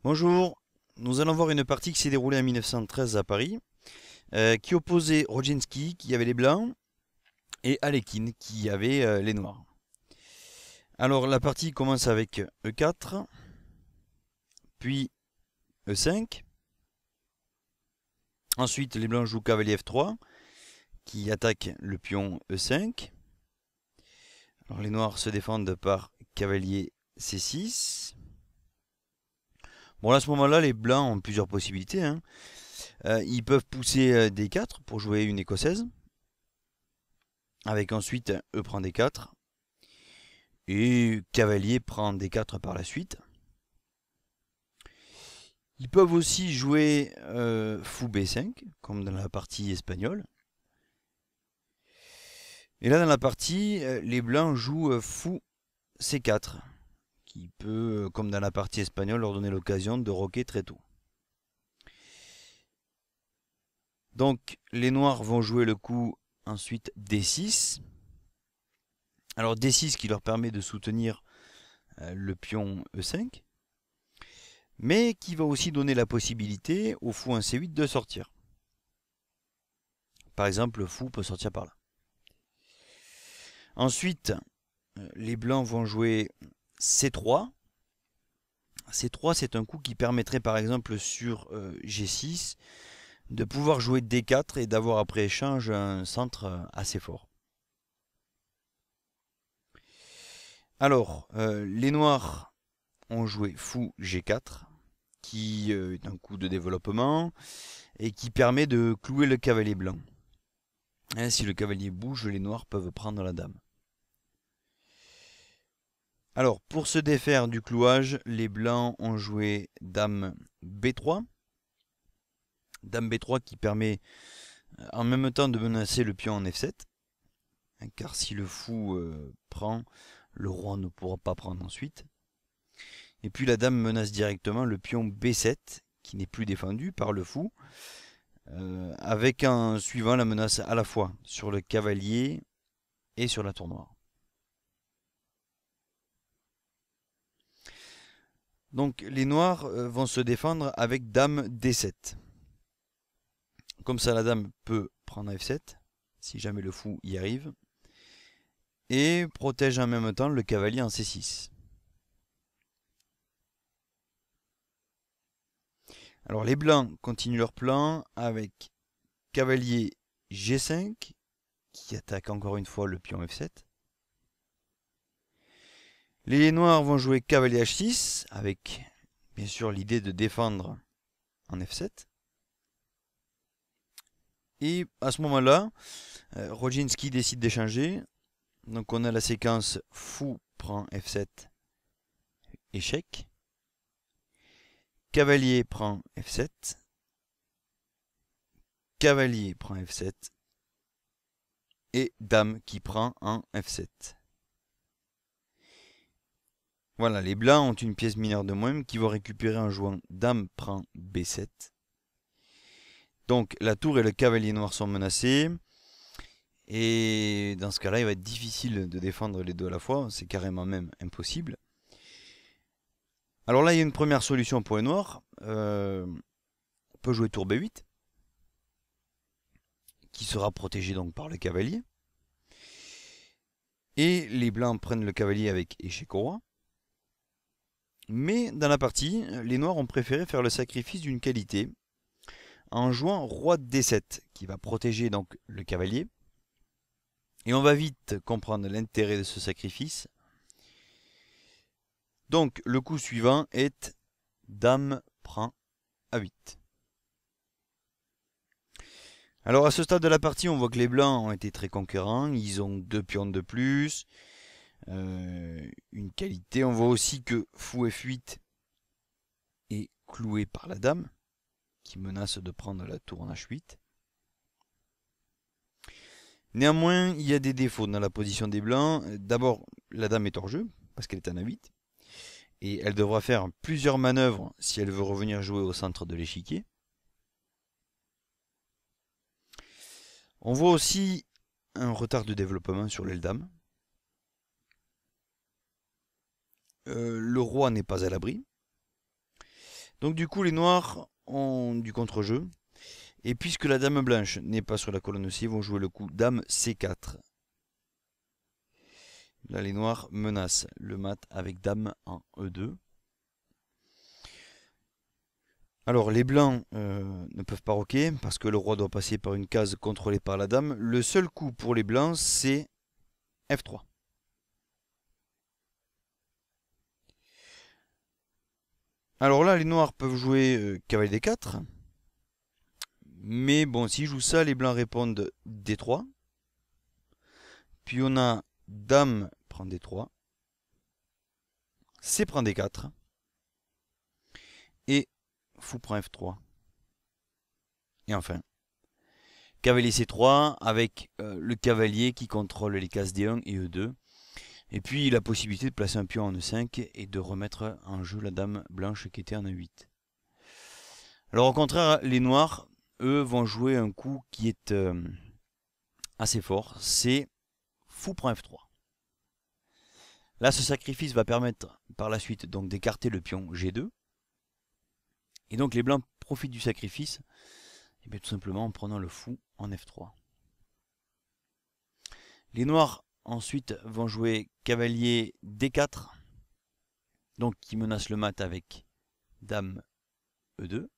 Bonjour, nous allons voir une partie qui s'est déroulée en 1913 à Paris, qui opposait Rodzinski, qui avait les blancs, et Alekhine, qui avait les noirs. Alors la partie commence avec E4, puis E5. Ensuite, les blancs jouent cavalier F3, qui attaque le pion E5. Alors les noirs se défendent par cavalier C6. Bon, là, à ce moment-là, les blancs ont plusieurs possibilités, hein. Ils peuvent pousser D4 pour jouer une écossaise, avec ensuite E prend D4, et cavalier prend D4 par la suite. Ils peuvent aussi jouer fou B5, comme dans la partie espagnole. Et là, dans la partie, les blancs jouent fou C4, qui peut, comme dans la partie espagnole, leur donner l'occasion de roquer très tôt. Donc, les noirs vont jouer le coup ensuite D6. Alors D6 qui leur permet de soutenir le pion E5, mais qui va aussi donner la possibilité au fou 1 C8 de sortir. Par exemple, le fou peut sortir par là. Ensuite, les blancs vont jouer C3. C3, c'est un coup qui permettrait par exemple sur G6 de pouvoir jouer D4 et d'avoir après échange un centre assez fort. Alors, les noirs ont joué fou G4, qui est un coup de développement et qui permet de clouer le cavalier blanc. Et si le cavalier bouge, les noirs peuvent prendre la dame. Alors, pour se défaire du clouage, les blancs ont joué dame B3. Dame B3 qui permet en même temps de menacer le pion en F7. Car si le fou prend, le roi ne pourra pas prendre ensuite. Et puis la dame menace directement le pion B7, qui n'est plus défendu par le fou, avec un suivant la menace à la fois sur le cavalier et sur la tour noire. Donc les noirs vont se défendre avec dame D7. Comme ça, la dame peut prendre F7, si jamais le fou y arrive, et protège en même temps le cavalier en C6. Alors les blancs continuent leur plan avec cavalier G5, qui attaque encore une fois le pion F7. Les noirs vont jouer cavalier H6, avec bien sûr l'idée de défendre en F7. Et à ce moment-là, Rodzinski décide d'échanger. Donc on a la séquence fou prend F7, échec. Cavalier prend F7. Cavalier prend F7. Et dame qui prend en F7. Voilà, les blancs ont une pièce mineure de moins qui vont récupérer en jouant dame prend B7. Donc la tour et le cavalier noir sont menacés. Et dans ce cas-là, il va être difficile de défendre les deux à la fois. C'est carrément même impossible. Alors là, il y a une première solution pour les noirs. On peut jouer tour B8, qui sera protégé donc par le cavalier. Et les blancs prennent le cavalier avec échec au roi. Mais dans la partie, les noirs ont préféré faire le sacrifice d'une qualité en jouant roi D7, qui va protéger donc le cavalier. Et on va vite comprendre l'intérêt de ce sacrifice. Donc le coup suivant est dame prend A8. Alors à ce stade de la partie, on voit que les blancs ont été très conquérants. Ils ont 2 pions de plus. Une qualité. On voit aussi que fou F8 est cloué par la dame, qui menace de prendre la tour en H8. Néanmoins, il y a des défauts dans la position des blancs. D'abord, la dame est hors jeu, parce qu'elle est en A8. Et elle devra faire plusieurs manœuvres si elle veut revenir jouer au centre de l'échiquier. On voit aussi un retard de développement sur l'aile dame. Le roi n'est pas à l'abri. Donc du coup les noirs ont du contre-jeu. Et puisque la dame blanche n'est pas sur la colonne C, ils vont jouer le coup dame C4. Là les noirs menacent le mat avec dame en E2. Alors les blancs ne peuvent pas roquer parce que le roi doit passer par une case contrôlée par la dame. Le seul coup pour les blancs c'est F3. Alors là les noirs peuvent jouer cavalier D4. Mais bon, s'ils jouent ça, les blancs répondent D3. Puis on a dame prend D3. C prend D4. Et fou prend F3. Et enfin, cavalier C3 avec le cavalier qui contrôle les cases D1 et E2. Et puis la possibilité de placer un pion en E5 et de remettre en jeu la dame blanche qui était en E8. Alors au contraire, les noirs, eux, vont jouer un coup qui est assez fort. C'est fou prend F3. Là, ce sacrifice va permettre par la suite donc d'écarter le pion G2. Et donc les blancs profitent du sacrifice, et bien, tout simplement en prenant le fou en F3. Les noirs ensuite vont jouer cavalier D4, donc qui menace le mat avec dame E2.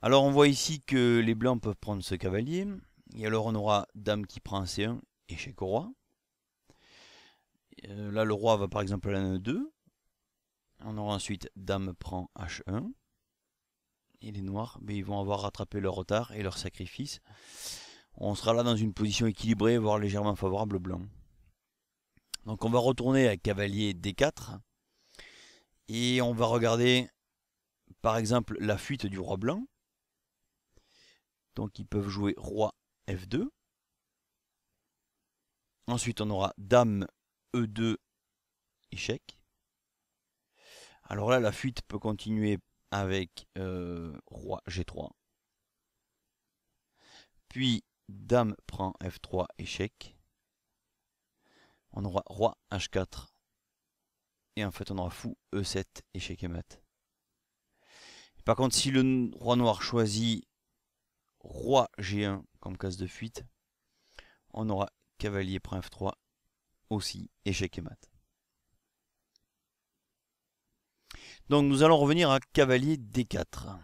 Alors on voit ici que les blancs peuvent prendre ce cavalier, et alors on aura dame qui prend C1, échec au roi. Là le roi va par exemple à la E2. On aura ensuite dame prend H1. Et les noirs, ils vont avoir rattrapé leur retard et leur sacrifice. On sera là dans une position équilibrée, voire légèrement favorable aux blancs. Donc on va retourner à cavalier D4. Et on va regarder par exemple la fuite du roi blanc. Donc ils peuvent jouer roi F2. Ensuite on aura dame E2 échec. Alors là la fuite peut continuer avec roi G3. Puis dame prend F3 échec. On aura roi H4. Et en fait on aura fou E7 échec et mat. Par contre si le roi noir choisit roi G1 comme case de fuite, on aura cavalier prend F3 aussi échec et mat. Donc nous allons revenir à cavalier D4.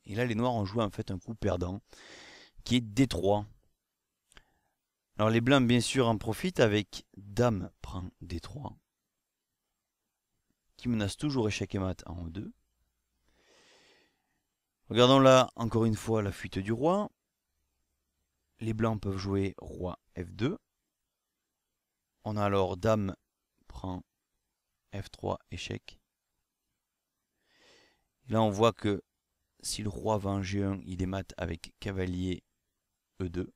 Et là les noirs ont joué en fait un coup perdant qui est D3. Alors les blancs bien sûr en profitent avec dame prend D3 qui menace toujours échec et mat en E2. Regardons là encore une fois la fuite du roi. Les blancs peuvent jouer roi F2. On a alors dame prend F3 échec. Là on voit que si le roi va en G1, il est mat avec cavalier E2.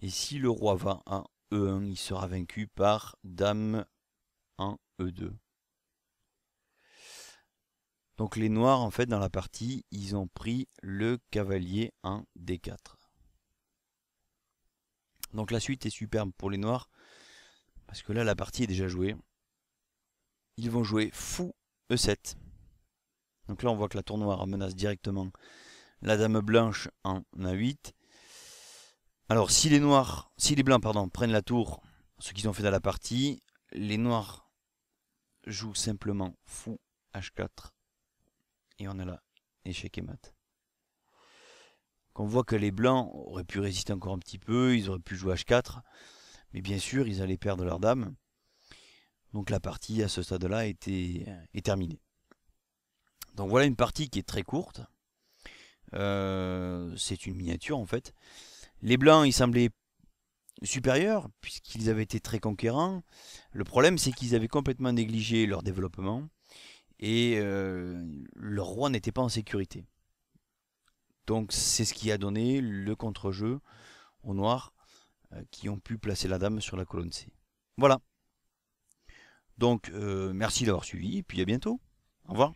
Et si le roi va en E1, il sera vaincu par dame en E2. Donc les noirs, en fait, dans la partie, ils ont pris le cavalier en D4. Donc la suite est superbe pour les noirs, parce que là, la partie est déjà jouée. Ils vont jouer fou E7. Donc là, on voit que la tour noire menace directement la dame blanche en A8. Alors si les blancs prennent la tour, ce qu'ils ont fait dans la partie, les noirs jouent simplement fou H4 et on a là échec et mat. Donc on voit que les blancs auraient pu résister encore un petit peu, ils auraient pu jouer H4, mais bien sûr ils allaient perdre leur dame. Donc la partie à ce stade-là est terminée. Donc voilà une partie qui est très courte. C'est une miniature en fait. Les blancs, ils semblaient supérieurs, puisqu'ils avaient été très conquérants. Le problème, c'est qu'ils avaient complètement négligé leur développement, et leur roi n'était pas en sécurité. Donc c'est ce qui a donné le contre-jeu aux noirs, qui ont pu placer la dame sur la colonne C. Voilà. Donc merci d'avoir suivi, et puis à bientôt. Au revoir.